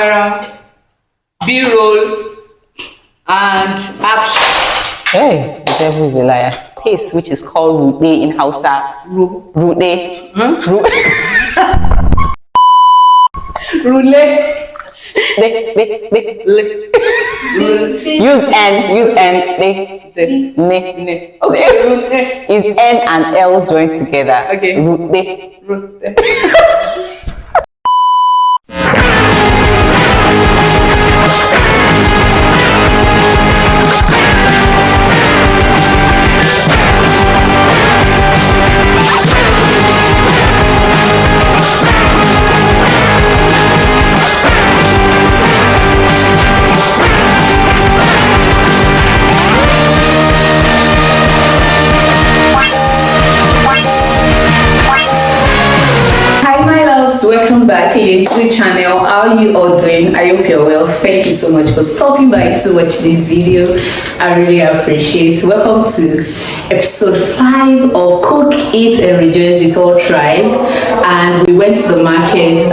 camera, B-roll, and action. Hey, the devil is a liar. Paste, which is called rude in Hausa. Rude. Roulette. Use N. Okay. Is N and L joined together. Okay. Rude. Welcome back again to the channel. How are you all doing? I hope you're well. Thank you so much for stopping by to watch this video. I really appreciate it. Welcome to episode 5 of Cook, Eat and Rejoice with All Tribes. And we went to the market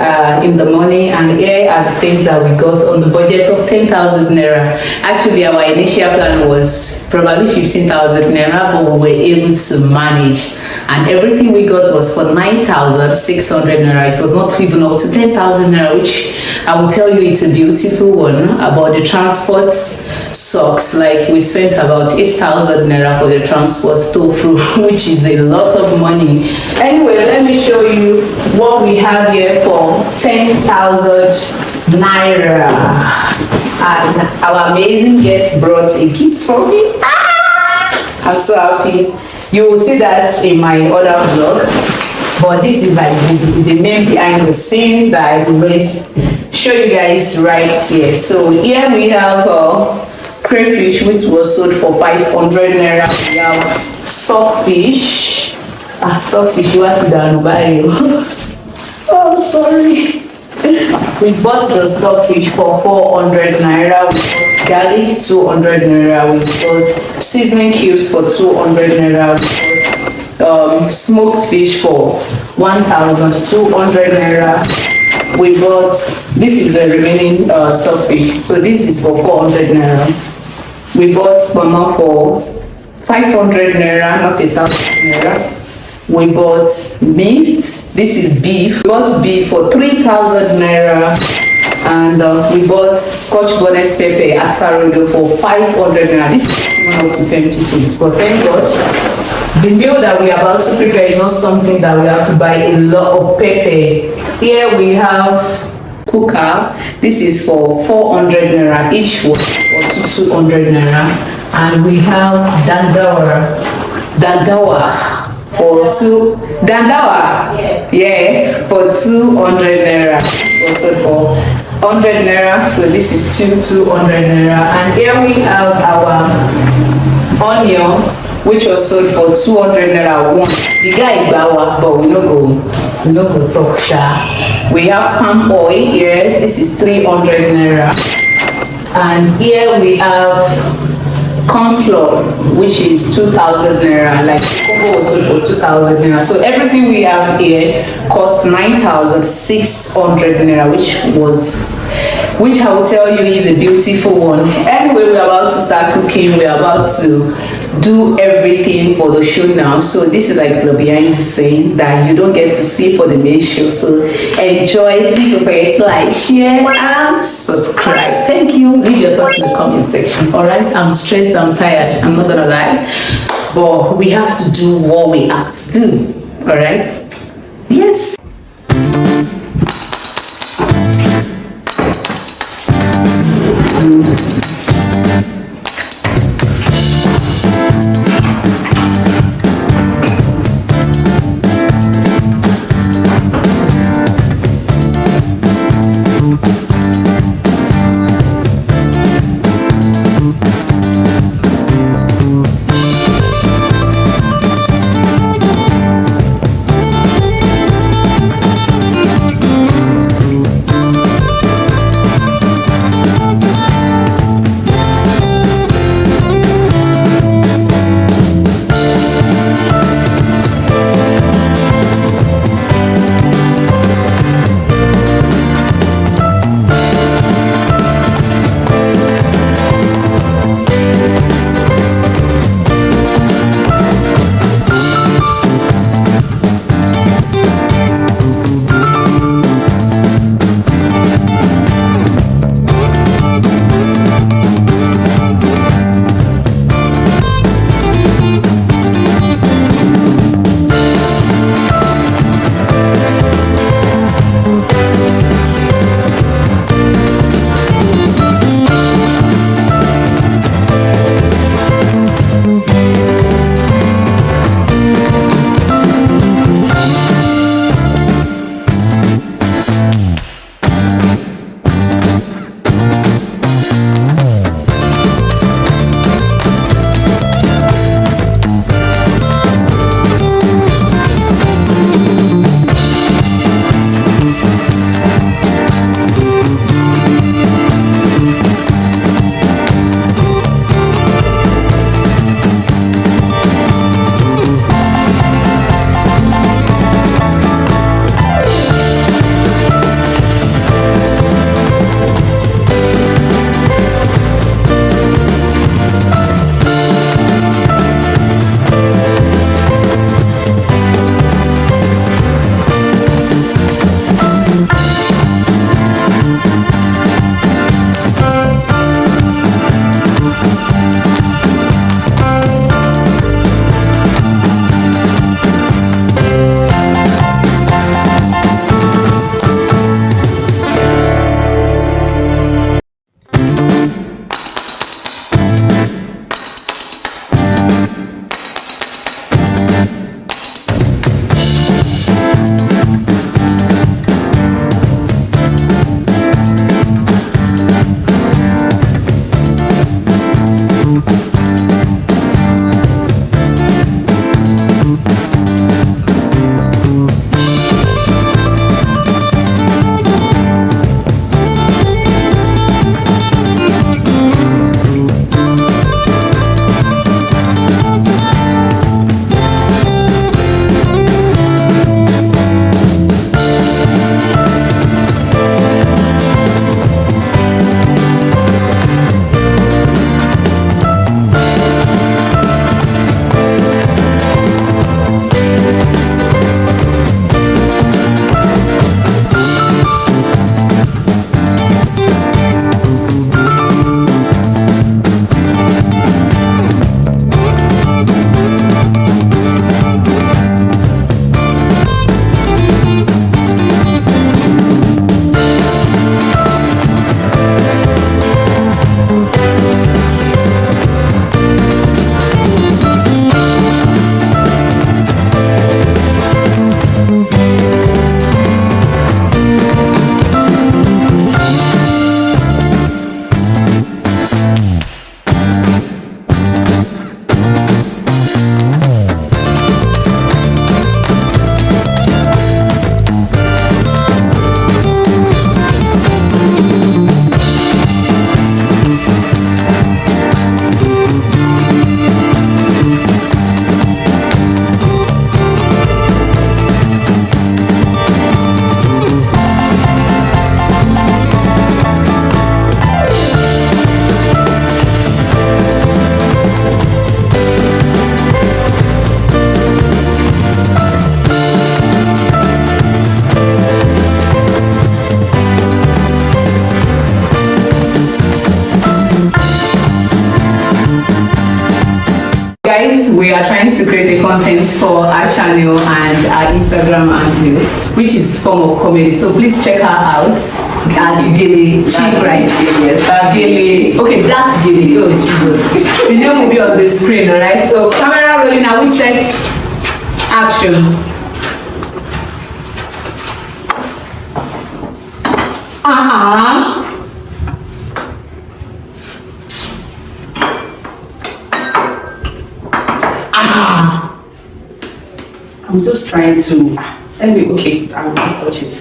in the morning, and here are the things that we got on the budget of 10,000 naira. Actually, our initial plan was probably 15,000 naira, but we were able to manage. And everything we got was for 9,600 naira. It was not even up to 10,000 naira, which I will tell you it's a beautiful one. About the transport sucks. Like, we spent about 8,000 naira for the transport tofu, which is a lot of money. Anyway, let me show you what we have here for 10,000 naira. And our amazing guest brought a gift for me. I'm so happy. You will see that in my other vlog, but this is like the main behind the scene that I will always show you guys right here. So here we have crayfish, which was sold for 500 naira. We have stockfish. Stockfish, you want to down buy? Oh, sorry. We bought the stockfish for 400 naira. We bought garlic 200 naira. We bought seasoning cubes for 200 naira. We bought smoked fish for 1,200 naira. We bought, this is the remaining stockfish, so this is for 400 naira. We bought mama for 500 naira, not 1,000 naira. We bought meat. This is beef. We bought beef for 3,000 naira. And we bought scotch bonnet pepper at Tarodo for 500 naira. This is up to 10 pieces. But thank God, the meal that we are about to prepare is not something that we have to buy a lot of pepper. Here we have cooker. This is for 400 naira each one, or 200 naira. And we have dandawa for for 200 naira. Also for 100 naira. So this is 200 naira. And here we have our onion, which was sold for 200 naira one. The guy bawa, but we no go talk sha. We have palm oil here. This is 300 naira. And here we have corn flour, which is 2,000 naira. Like the combo was sold for 2,000 naira. So everything we have here cost 9,600 naira, which I will tell you is a beautiful one. Anyway, we're about to start cooking. We're about to do everything for the show now. So this is like the behind the scene that you don't get to see for the main show. So enjoy. Please don't forget to like, share, and subscribe. Thank you. Leave your thoughts in the comment section. All right, I'm stressed, I'm tired, I'm not gonna lie, but we have to do what we have to do. All right, yes. we are trying to create a content for our channel and our Instagram handle, which is form of comedy. So please check her out at Gele. Right? Yes, Gele. Okay, that's Gele. Oh Jesus. The name will be on the screen, alright? So camera rolling. Now we set action. I'm just trying to. Okay, I will watch it.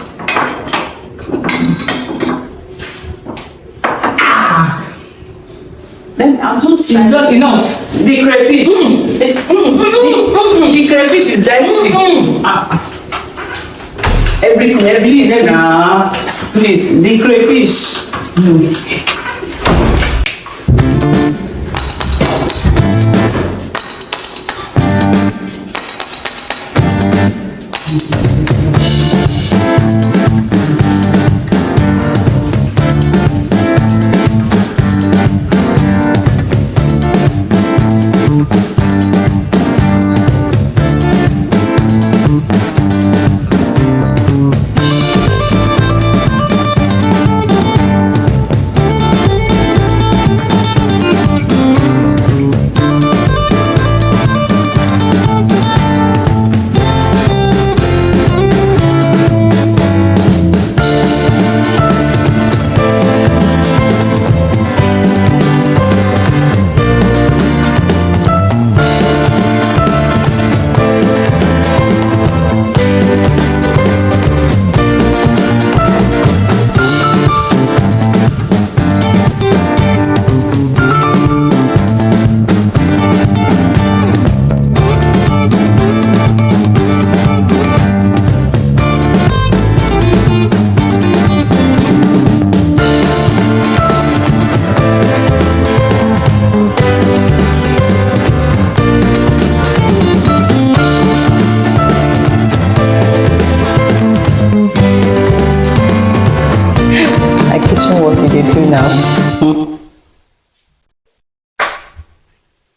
Then I'm just. It's not enough. The crayfish. The crayfish is dirty. Everything, Please, please, the crayfish. Now.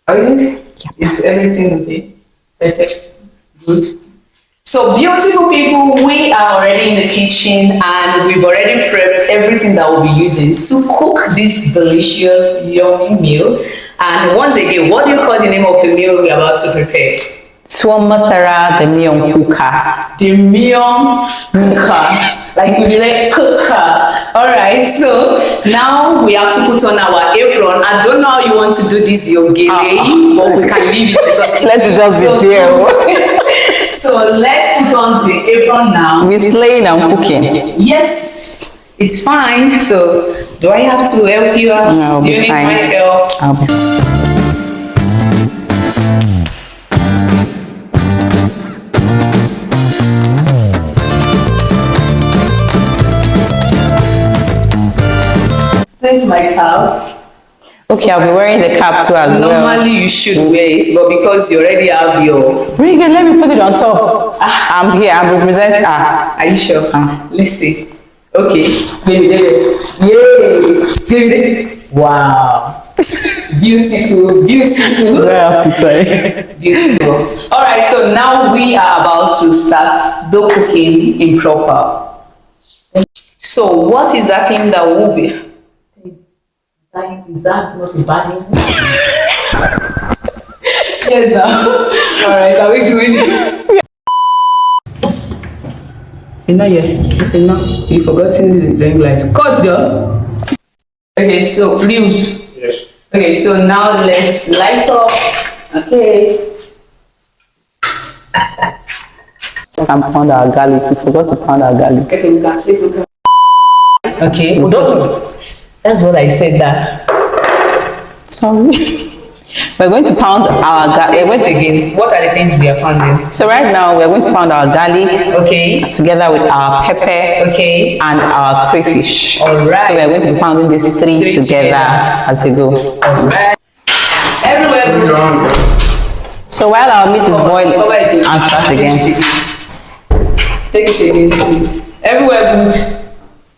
Are you? It's everything okay? Perfect. Good. So beautiful people, we are already in the kitchen and we've already prepped everything that we'll be using to cook this delicious yummy meal. And once again, what do you call the name of the meal we're about to prepare? Tuwon masara the miyan kuka. The miyan kuka. Like we be like cooker. Alright, so now we have to put on our apron. I don't know how you want to do this yogele, but we can leave it because let it just be there. So let's put on the apron now. We're slaying and cooking. Yes, it's fine. So do I have to help you out? No, do you need my help? This is my cap. Okay, I'll be wearing the cap too as well. Normally you should wear it, but because you already have your... Bring it, let me put it on top. I'm here, I'm representing. Are you sure? Let's see. Okay. Yay! Wow. Beautiful, beautiful. I have to try. Beautiful. Alright, so now we are about to start the cooking in proper. So what is that thing that will be? Is that not a bad thing? Yes, sir. Alright, are we good? You've forgotten the drink lights. Cut, Joe. Okay, so reels. Yes. Okay, so now let's light up. Okay. So I'm pound our garlic. We forgot to pound our garlic. Okay. That's what I said that. Sorry. We're going to pound our garlic. Wait again. What are the things we are pounding? So right now we're going to pound our garlic. Okay. Together with our pepper. Okay. And our crayfish. Alright. So we're going to be pounding these three together as we go. Alright. Everywhere good. So while our meat is boiling, I'll start again. Take it again, please. Everywhere good.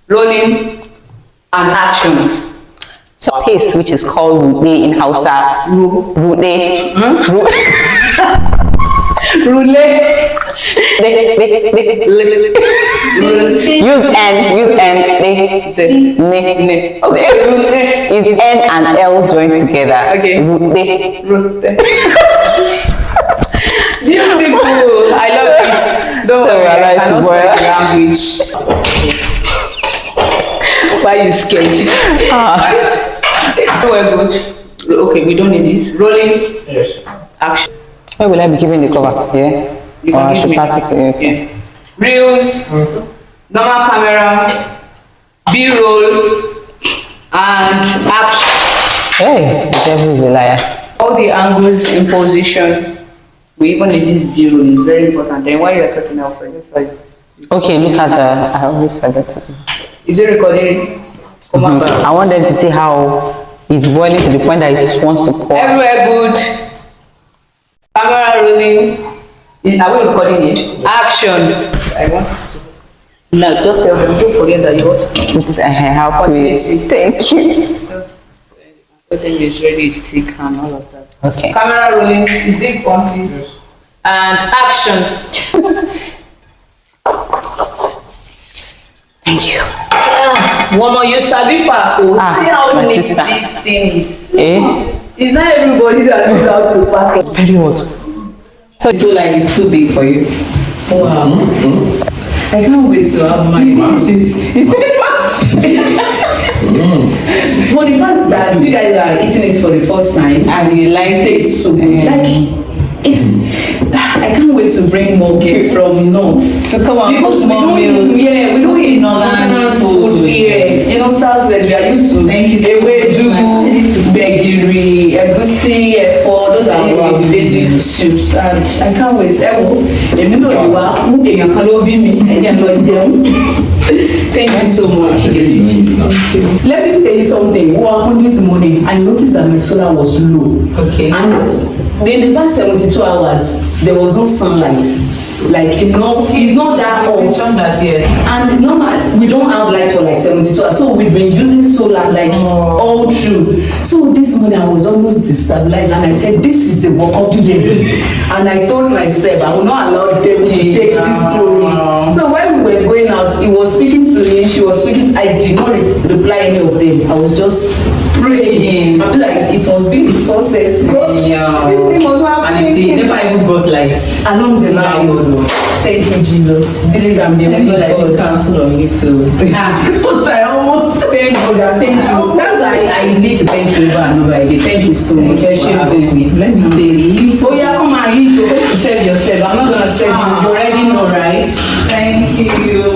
Rolling and action. So paste, which is called rude in Hausa. Rude. Roulette. Use N. Okay. Is N and L joined together. Okay. Roulette. Beautiful. I love it. Don't worry, I don't speak the language. Why you scared? We're good. Okay, we don't need this. Rolling. Yes. Action. Where will I be giving the cover? Yeah. You Or I can should give me. pass it to you. Yeah. Reels, normal camera, B-roll, and action. Hey, the devil is a liar. All the angles in position. We even need this B-roll. It's very important. Then while you're talking outside, just like. Okay, look at the. I always forget to. Is it recording? Come on. I want them to see how it's boiling to the point that it just wants to pour. Everywhere good. Camera rolling. Are we recording it? Action. I want it to. No, just tell them. Don't forget that you want to. This is how Continuity. Thank you. Everything is ready, stick and all of that. Okay. Camera rolling. Is this one, please? Yes. And action. Thank you. One more, you sabi pack. Oh, see how my neat sister. this thing is. Eh? It's not everybody that knows how to pack it. Very what? So it's like it's too big for you. Wow. I can't wait to have my For the fact that you guys are eating it for the first time and you like taste so good. Like it's I can't wait to bring more guests from north To come and because we don't eat, we don't eat northern food here. You know, southwest we are used to ewedu, gbegiri, egusi, efo. Those are our basic soups, and I can't wait. Èmi náà yìí wá mú èèyàn kan ló bí mi ẹni ẹ̀ lọ jẹun. Thank you so much. Let me tell you something. What happened this morning? I noticed that my solar was low. Okay. And in the past 72 hours, there was no sunlight. Like it's not that hot. Yes. And normal, we don't have light for like 72 hours, so we've been using solar like all through. So this morning I was almost destabilized, and I said, "This is the work of the devil." And I told myself, I will not allow them to take this glory. So when we were going out, he was speaking to me, she was speaking. I did not reply any of them. I was just praying. I'm like, it must be a success. God, this thing was happening. And you never even got light. Along the line. Thank you, Jesus. This can be only God. Cancel on you too. Because I almost thank you. Thank you. That's why I need to thank you over and over again. Thank you so much. Let me say Oh yeah, come and eat. So serve yourself. I'm not gonna serve you. You already know, right? thank you.